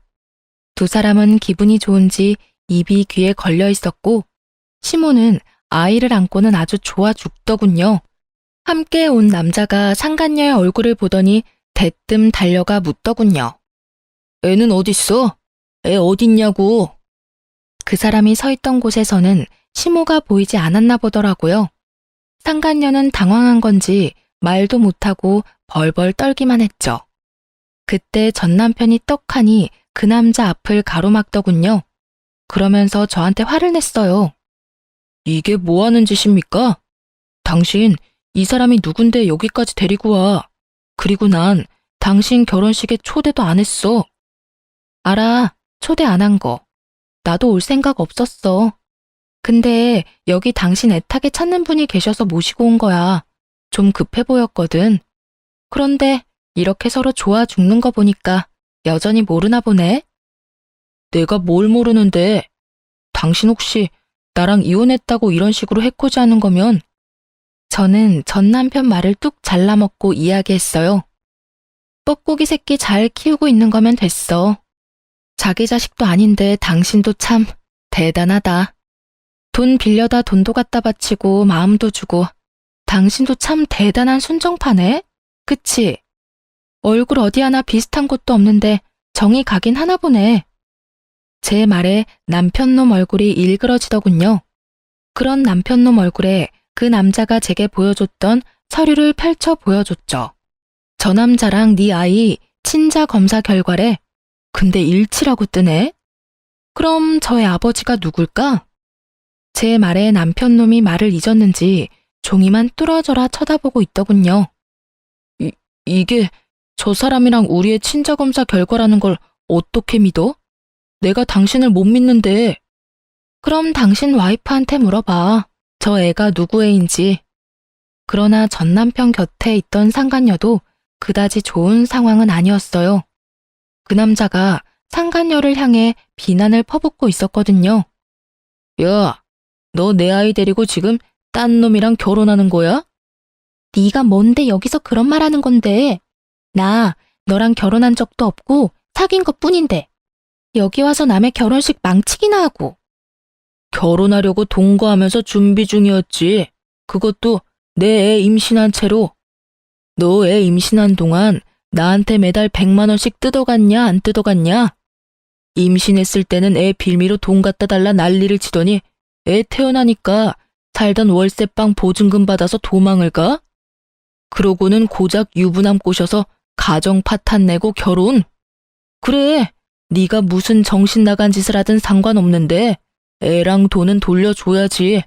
두 사람은 기분이 좋은지 입이 귀에 걸려 있었고 시모는 아이를 안고는 아주 좋아 죽더군요. 함께 온 남자가 상간녀의 얼굴을 보더니 대뜸 달려가 묻더군요. 애는 어딨어? 애 어딨냐고. 그 사람이 서 있던 곳에서는 시모가 보이지 않았나 보더라고요. 상간녀는 당황한 건지 말도 못하고 벌벌 떨기만 했죠. 그때 전 남편이 떡하니 그 남자 앞을 가로막더군요. 그러면서 저한테 화를 냈어요. 이게 뭐 하는 짓입니까? 당신 이 사람이 누군데 여기까지 데리고 와. 그리고 난 당신 결혼식에 초대도 안 했어. 알아, 초대 안 한 거. 나도 올 생각 없었어. 근데 여기 당신 애타게 찾는 분이 계셔서 모시고 온 거야. 좀 급해 보였거든. 그런데 이렇게 서로 좋아 죽는 거 보니까 여전히 모르나 보네. 내가 뭘 모르는데. 당신 혹시 나랑 이혼했다고 이런 식으로 해코지하는 거면. 저는 전 남편 말을 뚝 잘라먹고 이야기했어요. 뻐꾸기 새끼 잘 키우고 있는 거면 됐어. 자기 자식도 아닌데 당신도 참 대단하다. 돈 빌려다 돈도 갖다 바치고 마음도 주고 당신도 참 대단한 순정파네? 그치? 얼굴 어디 하나 비슷한 곳도 없는데 정이 가긴 하나 보네. 제 말에 남편놈 얼굴이 일그러지더군요. 그런 남편놈 얼굴에 그 남자가 제게 보여줬던 서류를 펼쳐 보여줬죠. 저 남자랑 네 아이 친자 검사 결과래. 근데 일치라고 뜨네? 그럼 저의 아버지가 누굴까? 제 말에 남편놈이 말을 잊었는지 종이만 뚫어져라 쳐다보고 있더군요. 이게 저 사람이랑 우리의 친자 검사 결과라는 걸 어떻게 믿어? 내가 당신을 못 믿는데. 그럼 당신 와이프한테 물어봐. 저 애가 누구 애인지. 그러나 전 남편 곁에 있던 상간녀도 그다지 좋은 상황은 아니었어요. 그 남자가 상간녀를 향해 비난을 퍼붓고 있었거든요. 야, 너 내 아이 데리고 지금 딴 놈이랑 결혼하는 거야? 네가 뭔데 여기서 그런 말 하는 건데. 나 너랑 결혼한 적도 없고 사귄 것뿐인데. 여기 와서 남의 결혼식 망치기나 하고. 결혼하려고 동거하면서 준비 중이었지. 그것도 내 애 임신한 채로. 너 애 임신한 동안 나한테 매달 100만 원씩 뜯어갔냐 안 뜯어갔냐? 임신했을 때는 애 빌미로 돈 갖다 달라 난리를 치더니 애 태어나니까 살던 월세방 보증금 받아서 도망을 가? 그러고는 고작 유부남 꼬셔서 가정 파탄 내고 결혼? 그래, 네가 무슨 정신 나간 짓을 하든 상관없는데 애랑 돈은 돌려줘야지.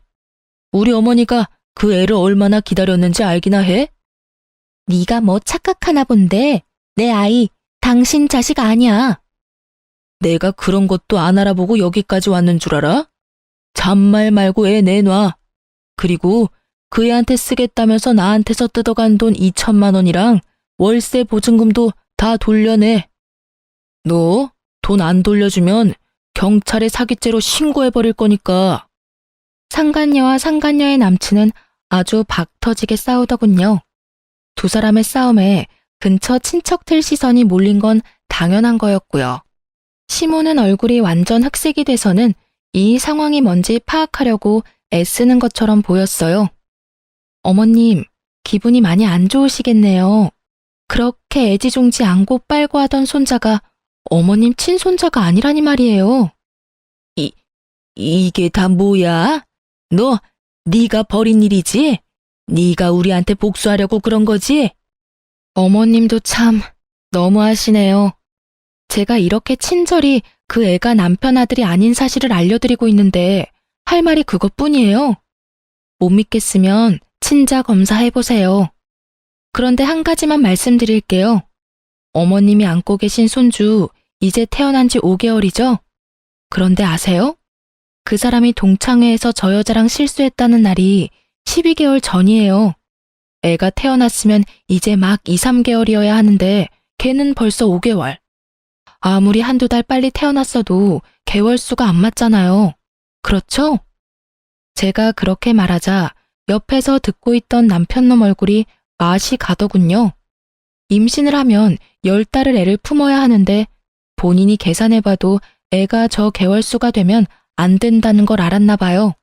우리 어머니가 그 애를 얼마나 기다렸는지 알기나 해? 네가 뭐 착각하나 본데 내 아이 당신 자식 아니야. 내가 그런 것도 안 알아보고 여기까지 왔는 줄 알아? 잔말 말고 애 내놔. 그리고 그 애한테 쓰겠다면서 나한테서 뜯어간 돈 2천만 원이랑 월세 보증금도 다 돌려내. 너 돈 안 돌려주면 경찰에 사기죄로 신고해버릴 거니까. 상간녀와 상간녀의 남친은 아주 박터지게 싸우더군요. 두 사람의 싸움에 근처 친척들 시선이 몰린 건 당연한 거였고요. 시모는 얼굴이 완전 흑색이 돼서는 이 상황이 뭔지 파악하려고 애쓰는 것처럼 보였어요. 어머님, 기분이 많이 안 좋으시겠네요. 그렇게 애지중지 안고 빨고 하던 손자가 어머님 친손자가 아니라니 말이에요. 이게 다 뭐야? 너, 네가 벌인 일이지? 네가 우리한테 복수하려고 그런 거지? 어머님도 참 너무하시네요. 제가 이렇게 친절히 그 애가 남편 아들이 아닌 사실을 알려드리고 있는데 할 말이 그것뿐이에요. 못 믿겠으면 친자 검사해보세요. 그런데 한 가지만 말씀드릴게요. 어머님이 안고 계신 손주 이제 태어난 지 5개월이죠? 그런데 아세요? 그 사람이 동창회에서 저 여자랑 실수했다는 날이 12개월 전이에요. 애가 태어났으면 이제 막 2, 3개월이어야 하는데 걔는 벌써 5개월. 아무리 한두 달 빨리 태어났어도 개월수가 안 맞잖아요. 그렇죠? 제가 그렇게 말하자 옆에서 듣고 있던 남편놈 얼굴이 맛이 가더군요. 임신을 하면 10달을 애를 품어야 하는데 본인이 계산해봐도 애가 저 개월수가 되면 안 된다는 걸 알았나 봐요.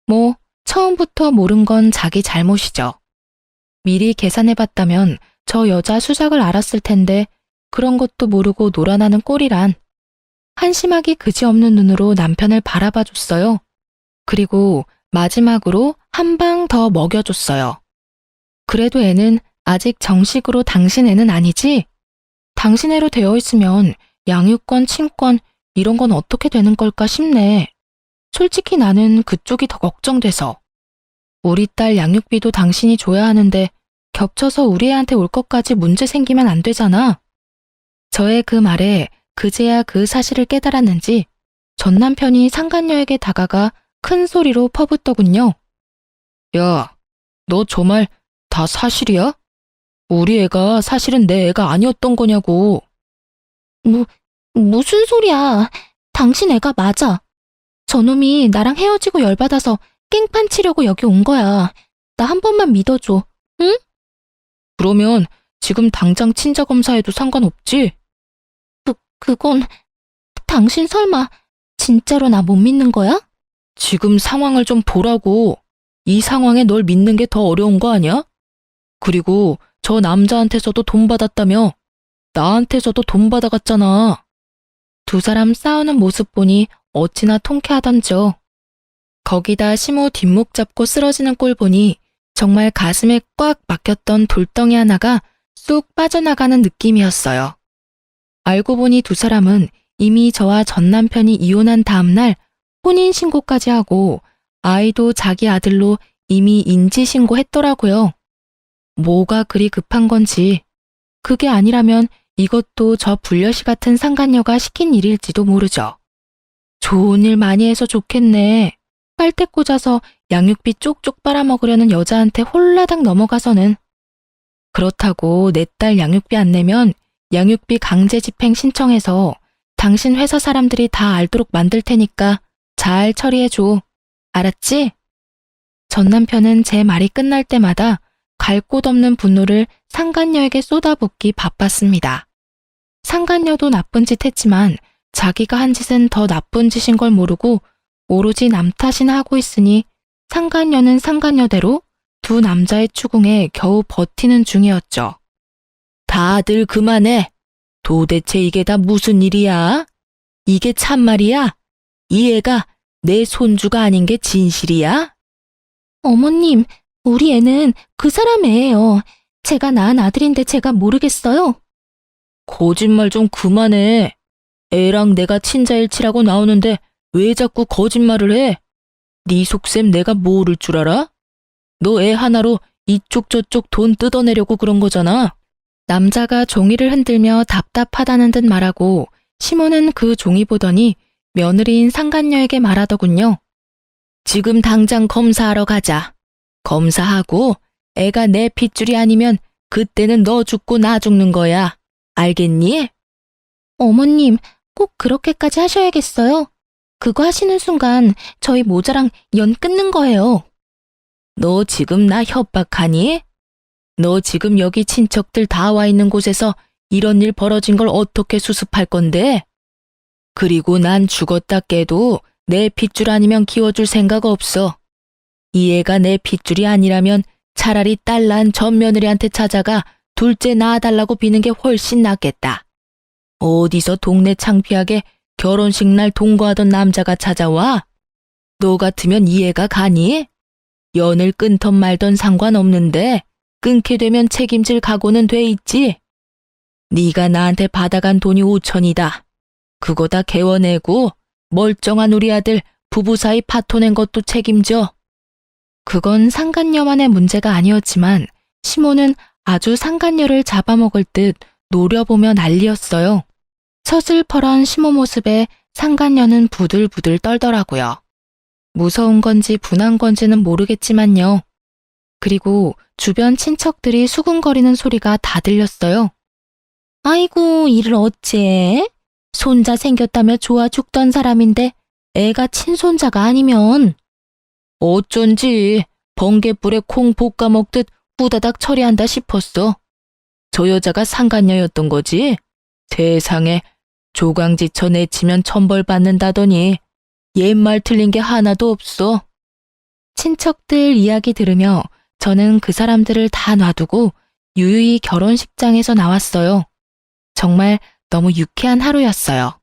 뭐 처음부터 모른 건 자기 잘못이죠. 미리 계산해봤다면 저 여자 수작을 알았을 텐데 그런 것도 모르고 놀아나는 꼴이란. 한심하기 그지없는 눈으로 남편을 바라봐줬어요. 그리고 마지막으로 한 방 더 먹여줬어요. 그래도 애는 아직 정식으로 당신 애는 아니지? 당신 애로 되어 있으면 양육권, 친권 이런 건 어떻게 되는 걸까 싶네. 솔직히 나는 그쪽이 더 걱정돼서. 우리 딸 양육비도 당신이 줘야 하는데 겹쳐서 우리 애한테 올 것까지 문제 생기면 안 되잖아. 저의 그 말에 그제야 그 사실을 깨달았는지 전 남편이 상간녀에게 다가가 큰 소리로 퍼붓더군요. 야, 너 저 말 다 사실이야? 우리 애가 사실은 내 애가 아니었던 거냐고. 무슨 소리야. 당신 애가 맞아. 저놈이 나랑 헤어지고 열받아서 깽판 치려고 여기 온 거야. 나 한 번만 믿어줘. 응? 그러면 지금 당장 친자 검사해도 상관없지? 그건 당신 설마 진짜로 나 못 믿는 거야? 지금 상황을 좀 보라고. 이 상황에 널 믿는 게 더 어려운 거 아니야? 그리고 저 남자한테서도 돈 받았다며. 나한테서도 돈 받아갔잖아. 두 사람 싸우는 모습 보니 어찌나 통쾌하던지요. 거기다 시모 뒷목 잡고 쓰러지는 꼴 보니 정말 가슴에 꽉 막혔던 돌덩이 하나가 쑥 빠져나가는 느낌이었어요. 알고 보니 두 사람은 이미 저와 전 남편이 이혼한 다음날 혼인신고까지 하고 아이도 자기 아들로 이미 인지신고했더라고요. 뭐가 그리 급한 건지. 그게 아니라면 이것도 저 불려시 같은 상간녀가 시킨 일일지도 모르죠. 좋은 일 많이 해서 좋겠네. 빨대 꽂아서 양육비 쪽쪽 빨아먹으려는 여자한테 홀라당 넘어가서는. 그렇다고 내 딸 양육비 안 내면 양육비 강제 집행 신청해서 당신 회사 사람들이 다 알도록 만들 테니까 잘 처리해줘. 알았지? 전 남편은 제 말이 끝날 때마다 갈 곳 없는 분노를 상간녀에게 쏟아붓기 바빴습니다. 상간녀도 나쁜 짓 했지만 자기가 한 짓은 더 나쁜 짓인 걸 모르고 오로지 남 탓이나 하고 있으니 상간녀는 상간녀대로 두 남자의 추궁에 겨우 버티는 중이었죠. 다들 그만해. 도대체 이게 다 무슨 일이야? 이게 참말이야? 이 애가 내 손주가 아닌 게 진실이야? 어머님, 우리 애는 그 사람 애예요. 제가 낳은 아들인데 제가 모르겠어요? 거짓말 좀 그만해. 애랑 내가 친자일치라고 나오는데 왜 자꾸 거짓말을 해? 네 속셈 내가 모를 줄 알아? 너 애 하나로 이쪽 저쪽 돈 뜯어내려고 그런 거잖아. 남자가 종이를 흔들며 답답하다는 듯 말하고 시모는 그 종이 보더니 며느리인 상간녀에게 말하더군요. 지금 당장 검사하러 가자. 검사하고 애가 내 핏줄이 아니면 그때는 너 죽고 나 죽는 거야. 알겠니? 어머님, 꼭 그렇게까지 하셔야겠어요? 그거 하시는 순간 저희 모자랑 연 끊는 거예요. 너 지금 나 협박하니? 너 지금 여기 친척들 다 와 있는 곳에서 이런 일 벌어진 걸 어떻게 수습할 건데? 그리고 난 죽었다 깨도 내 핏줄 아니면 키워줄 생각 없어. 이 애가 내 핏줄이 아니라면 차라리 딸 낳은 전 며느리한테 찾아가 둘째 낳아달라고 비는 게 훨씬 낫겠다. 어디서 동네 창피하게 결혼식 날 동거하던 남자가 찾아와? 너 같으면 이해가 가니? 연을 끊던 말던 상관없는데 끊게 되면 책임질 각오는 돼 있지? 네가 나한테 받아간 돈이 5천이다. 그거 다 개워내고 멀쩡한 우리 아들 부부 사이 파토낸 것도 책임져. 그건 상간녀만의 문제가 아니었지만 시모는 아주 상간녀를 잡아먹을 듯 노려보며 난리였어요. 서슬퍼런 시모 모습에 상간녀는 부들부들 떨더라고요. 무서운 건지 분한 건지는 모르겠지만요. 그리고 주변 친척들이 수군거리는 소리가 다 들렸어요. 아이고, 이를 어째? 손자 생겼다며 좋아 죽던 사람인데 애가 친손자가 아니면. 어쩐지 번갯불에 콩 볶아 먹듯 후다닥 처리한다 싶었어. 저 여자가 상간녀였던 거지? 세상에, 조강지처 내치면 천벌 받는다더니 옛말 틀린 게 하나도 없어. 친척들 이야기 들으며 저는 그 사람들을 다 놔두고 유유히 결혼식장에서 나왔어요. 정말 너무 유쾌한 하루였어요.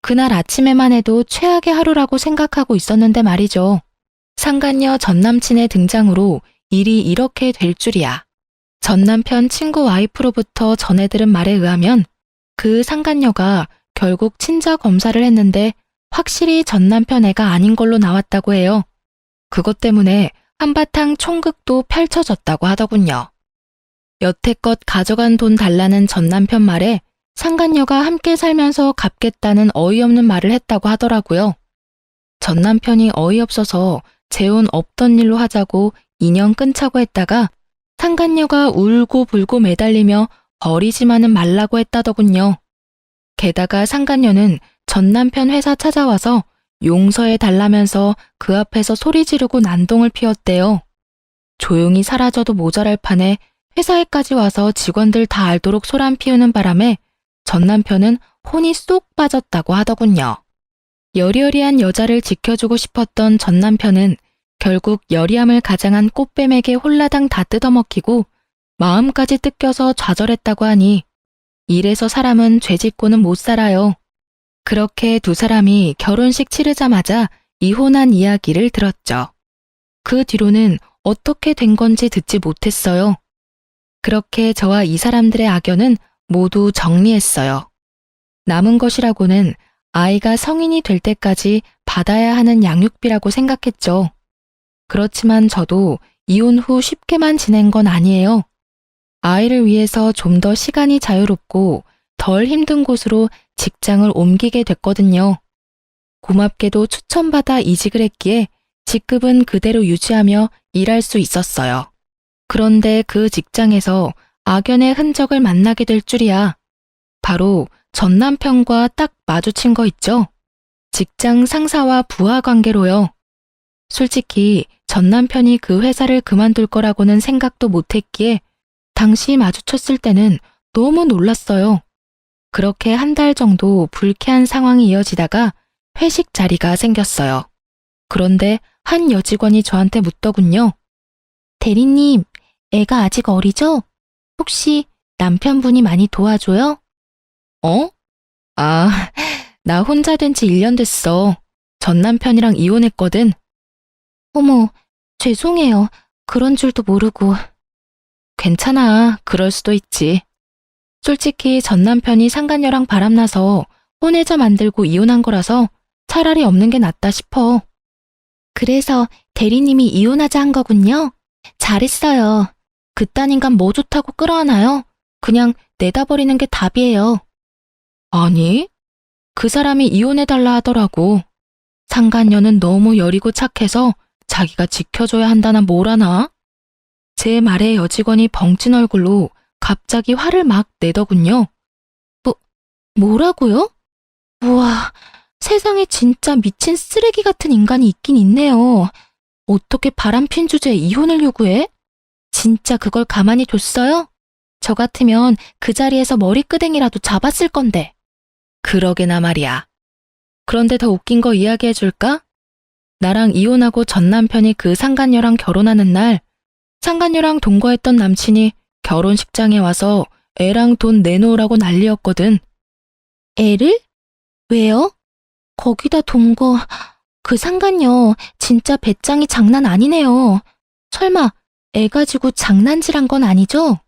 그날 아침에만 해도 최악의 하루라고 생각하고 있었는데 말이죠. 상간녀 전남친의 등장으로 일이 이렇게 될 줄이야. 전남편 친구 와이프로부터 전해들은 말에 의하면 그 상간녀가 결국 친자 검사를 했는데 확실히 전남편 애가 아닌 걸로 나왔다고 해요. 그것 때문에 한바탕 총극도 펼쳐졌다고 하더군요. 여태껏 가져간 돈 달라는 전남편 말에 상간녀가 함께 살면서 갚겠다는 어이없는 말을 했다고 하더라고요. 전남편이 어이없어서 재혼 없던 일로 하자고 인연 끊자고 했다가 상간녀가 울고 불고 매달리며 버리지만은 말라고 했다더군요. 게다가 상간녀는 전남편 회사 찾아와서 용서해 달라면서 그 앞에서 소리 지르고 난동을 피웠대요. 조용히 사라져도 모자랄 판에 회사에까지 와서 직원들 다 알도록 소란 피우는 바람에 전남편은 혼이 쏙 빠졌다고 하더군요. 여리여리한 여자를 지켜주고 싶었던 전남편은 결국 여리함을 가장한 꽃뱀에게 홀라당 다 뜯어먹히고 마음까지 뜯겨서 좌절했다고 하니 이래서 사람은 죄짓고는 못 살아요. 그렇게 두 사람이 결혼식 치르자마자 이혼한 이야기를 들었죠. 그 뒤로는 어떻게 된 건지 듣지 못했어요. 그렇게 저와 이 사람들의 악연은 모두 정리했어요. 남은 것이라고는 아이가 성인이 될 때까지 받아야 하는 양육비라고 생각했죠. 그렇지만 저도 이혼 후 쉽게만 지낸 건 아니에요. 아이를 위해서 좀 더 시간이 자유롭고 덜 힘든 곳으로 직장을 옮기게 됐거든요. 고맙게도 추천받아 이직을 했기에 직급은 그대로 유지하며 일할 수 있었어요. 그런데 그 직장에서 악연의 흔적을 만나게 될 줄이야. 바로 전 남편과 딱 마주친 거 있죠? 직장 상사와 부하 관계로요. 솔직히 전 남편이 그 회사를 그만둘 거라고는 생각도 못했기에 당시 마주쳤을 때는 너무 놀랐어요. 그렇게 한 달 정도 불쾌한 상황이 이어지다가 회식 자리가 생겼어요. 그런데 한 여직원이 저한테 묻더군요. 대리님, 애가 아직 어리죠? 혹시 남편분이 많이 도와줘요? 어? 아, 나 혼자 된 지 1년 됐어. 전 남편이랑 이혼했거든. 어머, 죄송해요. 그런 줄도 모르고. 괜찮아. 그럴 수도 있지. 솔직히 전 남편이 상간녀랑 바람나서 혼외자 만들고 이혼한 거라서 차라리 없는 게 낫다 싶어. 그래서 대리님이 이혼하자 한 거군요. 잘했어요. 그딴 인간 뭐 좋다고 끌어안아요? 그냥 내다버리는 게 답이에요. 아니, 그 사람이 이혼해달라 하더라고. 상간녀는 너무 여리고 착해서 자기가 지켜줘야 한다나 뭐라나? 제 말에 여직원이 벙찐 얼굴로 갑자기 화를 막 내더군요. 뭐라고요? 우와, 세상에 진짜 미친 쓰레기 같은 인간이 있긴 있네요. 어떻게 바람핀 주제에 이혼을 요구해? 진짜 그걸 가만히 뒀어요? 저 같으면 그 자리에서 머리끄댕이라도 잡았을 건데. 그러게나 말이야. 그런데 더 웃긴 거 이야기해 줄까? 나랑 이혼하고 전 남편이 그 상간녀랑 결혼하는 날, 상간녀랑 동거했던 남친이 결혼식장에 와서 애랑 돈 내놓으라고 난리였거든. 애를? 왜요? 거기다 동거, 그 상간녀 진짜 배짱이 장난 아니네요. 설마 애 가지고 장난질한 건 아니죠?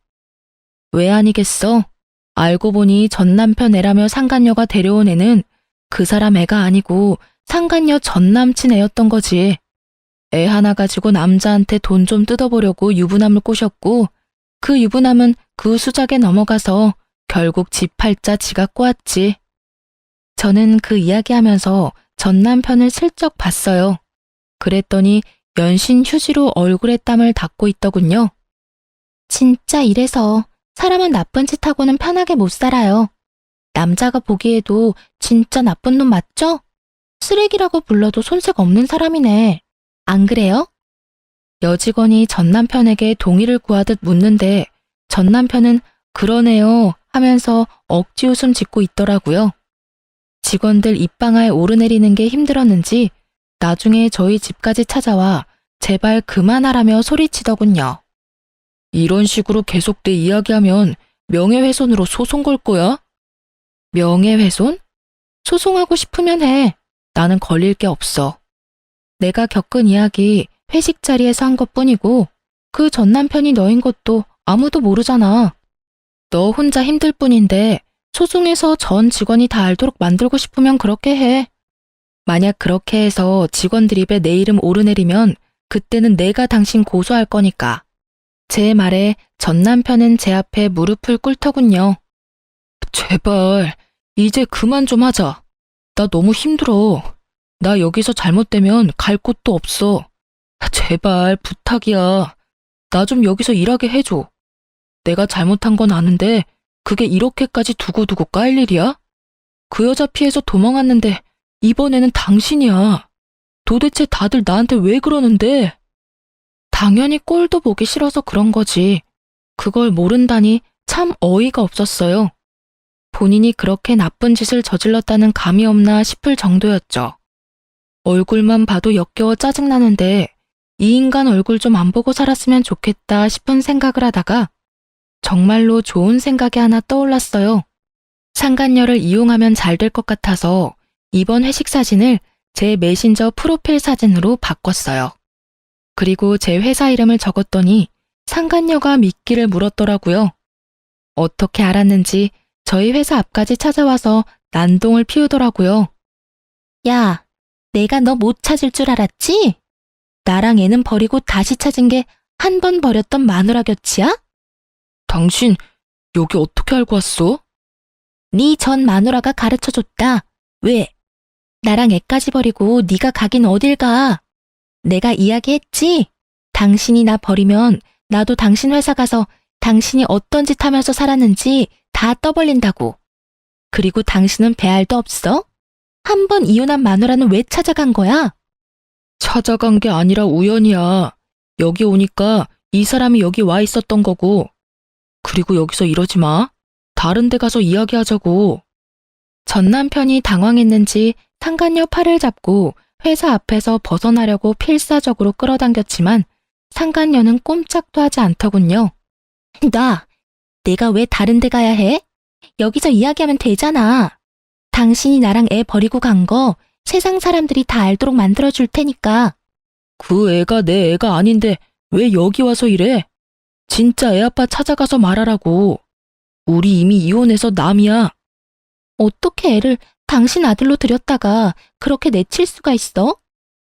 왜 아니겠어? 알고 보니 전 남편 애라며 상간녀가 데려온 애는 그 사람 애가 아니고 상간녀 전 남친 애였던 거지. 애 하나 가지고 남자한테 돈 좀 뜯어보려고 유부남을 꼬셨고 그 유부남은 그 수작에 넘어가서 결국 집 팔자 지가 꼬았지. 저는 그 이야기하면서 전 남편을 슬쩍 봤어요. 그랬더니 연신 휴지로 얼굴에 땀을 닦고 있더군요. 진짜 이래서 사람은 나쁜 짓 하고는 편하게 못 살아요. 남자가 보기에도 진짜 나쁜 놈 맞죠? 쓰레기라고 불러도 손색 없는 사람이네. 안 그래요? 여직원이 전 남편에게 동의를 구하듯 묻는데 전 남편은 그러네요 하면서 억지 웃음 짓고 있더라고요. 직원들 입방아에 오르내리는 게 힘들었는지 나중에 저희 집까지 찾아와 제발 그만하라며 소리치더군요. 이런 식으로 계속 내 이야기하면 명예훼손으로 소송 걸 거야? 명예훼손? 소송하고 싶으면 해. 나는 걸릴 게 없어. 내가 겪은 이야기 회식 자리에서 한 것뿐이고 그 전 남편이 너인 것도 아무도 모르잖아. 너 혼자 힘들 뿐인데 소송해서 전 직원이 다 알도록 만들고 싶으면 그렇게 해. 만약 그렇게 해서 직원들 입에 내 이름 오르내리면 그때는 내가 당신 고소할 거니까. 제 말에 전 남편은 제 앞에 무릎을 꿇더군요. 제발 이제 그만 좀 하자. 나 너무 힘들어. 나 여기서 잘못되면 갈 곳도 없어. 제발 부탁이야. 나 좀 여기서 일하게 해줘. 내가 잘못한 건 아는데 그게 이렇게까지 두고두고 까일 일이야? 그 여자 피해서 도망왔는데 이번에는 당신이야. 도대체 다들 나한테 왜 그러는데? 당연히 꼴도 보기 싫어서 그런 거지. 그걸 모른다니 참 어이가 없었어요. 본인이 그렇게 나쁜 짓을 저질렀다는 감이 없나 싶을 정도였죠. 얼굴만 봐도 역겨워 짜증나는데 이 인간 얼굴 좀 안 보고 살았으면 좋겠다 싶은 생각을 하다가 정말로 좋은 생각이 하나 떠올랐어요. 상간녀를 이용하면 잘 될 것 같아서 이번 회식 사진을 제 메신저 프로필 사진으로 바꿨어요. 그리고 제 회사 이름을 적었더니 상간녀가 미끼를 물었더라고요. 어떻게 알았는지 저희 회사 앞까지 찾아와서 난동을 피우더라고요. 야, 내가 너 못 찾을 줄 알았지? 나랑 애는 버리고 다시 찾은 게 한 번 버렸던 마누라 곁이야? 당신 여기 어떻게 알고 왔어? 네 전 마누라가 가르쳐줬다. 왜? 나랑 애까지 버리고 네가 가긴 어딜 가? 내가 이야기했지? 당신이 나 버리면 나도 당신 회사 가서 당신이 어떤 짓 하면서 살았는지 다 떠벌린다고. 그리고 당신은 배알도 없어? 한 번 이혼한 마누라는 왜 찾아간 거야? 찾아간 게 아니라 우연이야. 여기 오니까 이 사람이 여기 와 있었던 거고. 그리고 여기서 이러지 마. 다른 데 가서 이야기하자고. 전 남편이 당황했는지 상간녀 팔을 잡고 회사 앞에서 벗어나려고 필사적으로 끌어당겼지만 상간녀는 꼼짝도 하지 않더군요. 내가 왜 다른 데 가야 해? 여기서 이야기하면 되잖아. 당신이 나랑 애 버리고 간 거 세상 사람들이 다 알도록 만들어줄 테니까. 그 애가 내 애가 아닌데 왜 여기 와서 이래? 진짜 애 아빠 찾아가서 말하라고. 우리 이미 이혼해서 남이야. 어떻게 애를 당신 아들로 들였다가 그렇게 내칠 수가 있어?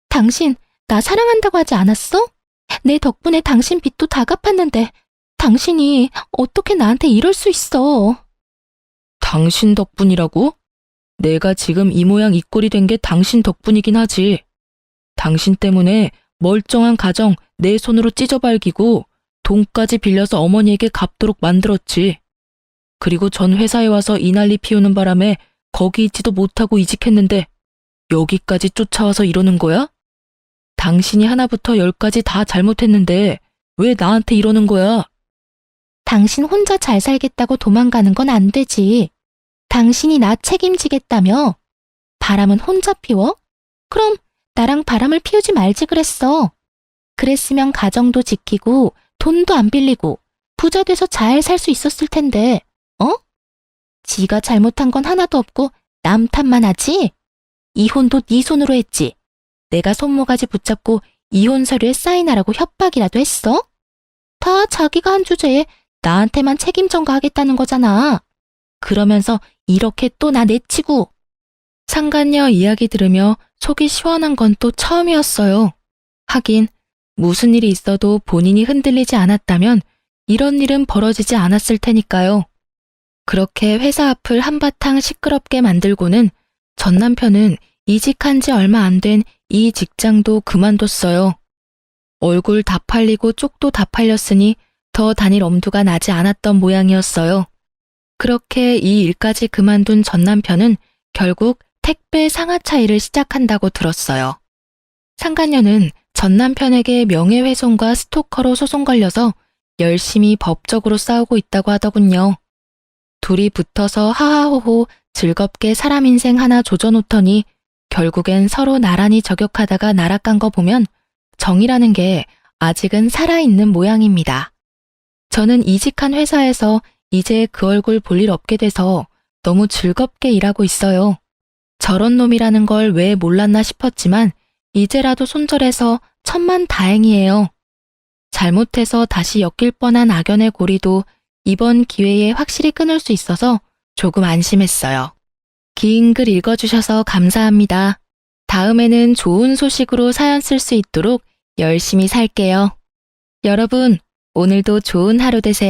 당신 나 사랑한다고 하지 않았어? 내 덕분에 당신 빚도 다 갚았는데 당신이 어떻게 나한테 이럴 수 있어? 당신 덕분이라고? 내가 지금 이 모양 이 꼴이 된 게 당신 덕분이긴 하지. 당신 때문에 멀쩡한 가정 내 손으로 찢어발기고 돈까지 빌려서 어머니에게 갚도록 만들었지. 그리고 전 회사에 와서 이 난리 피우는 바람에 거기 있지도 못하고 이직했는데 여기까지 쫓아와서 이러는 거야? 당신이 하나부터 열까지 다 잘못했는데 왜 나한테 이러는 거야? 당신 혼자 잘 살겠다고 도망가는 건 안 되지. 당신이 나 책임지겠다며? 바람은 혼자 피워? 그럼 나랑 바람을 피우지 말지 그랬어. 그랬으면 가정도 지키고 돈도 안 빌리고 부자 돼서 잘 살 수 있었을 텐데, 어? 지가 잘못한 건 하나도 없고 남 탓만 하지? 이혼도 네 손으로 했지. 내가 손모가지 붙잡고 이혼 서류에 사인하라고 협박이라도 했어? 다 자기가 한 주제에 나한테만 책임 전가하겠다는 거잖아. 그러면서 이렇게 또 나 내치고. 상간녀 이야기 들으며 속이 시원한 건 또 처음이었어요. 하긴 무슨 일이 있어도 본인이 흔들리지 않았다면 이런 일은 벌어지지 않았을 테니까요. 그렇게 회사 앞을 한바탕 시끄럽게 만들고는 전 남편은 이직한 지 얼마 안 된 이 직장도 그만뒀어요. 얼굴 다 팔리고 쪽도 다 팔렸으니 더 다닐 엄두가 나지 않았던 모양이었어요. 그렇게 이 일까지 그만둔 전 남편은 결국 택배 상하차 일을 시작한다고 들었어요. 상간녀는 전 남편에게 명예훼손과 스토커로 소송 걸려서 열심히 법적으로 싸우고 있다고 하더군요. 둘이 붙어서 하하호호 즐겁게 사람 인생 하나 조져놓더니 결국엔 서로 나란히 저격하다가 날아간 거 보면 정이라는 게 아직은 살아있는 모양입니다. 저는 이직한 회사에서 이제 그 얼굴 볼 일 없게 돼서 너무 즐겁게 일하고 있어요. 저런 놈이라는 걸 왜 몰랐나 싶었지만 이제라도 손절해서 천만다행이에요. 잘못해서 다시 엮일 뻔한 악연의 고리도 이번 기회에 확실히 끊을 수 있어서 조금 안심했어요. 긴 글 읽어주셔서 감사합니다. 다음에는 좋은 소식으로 사연 쓸 수 있도록 열심히 살게요. 여러분, 오늘도 좋은 하루 되세요.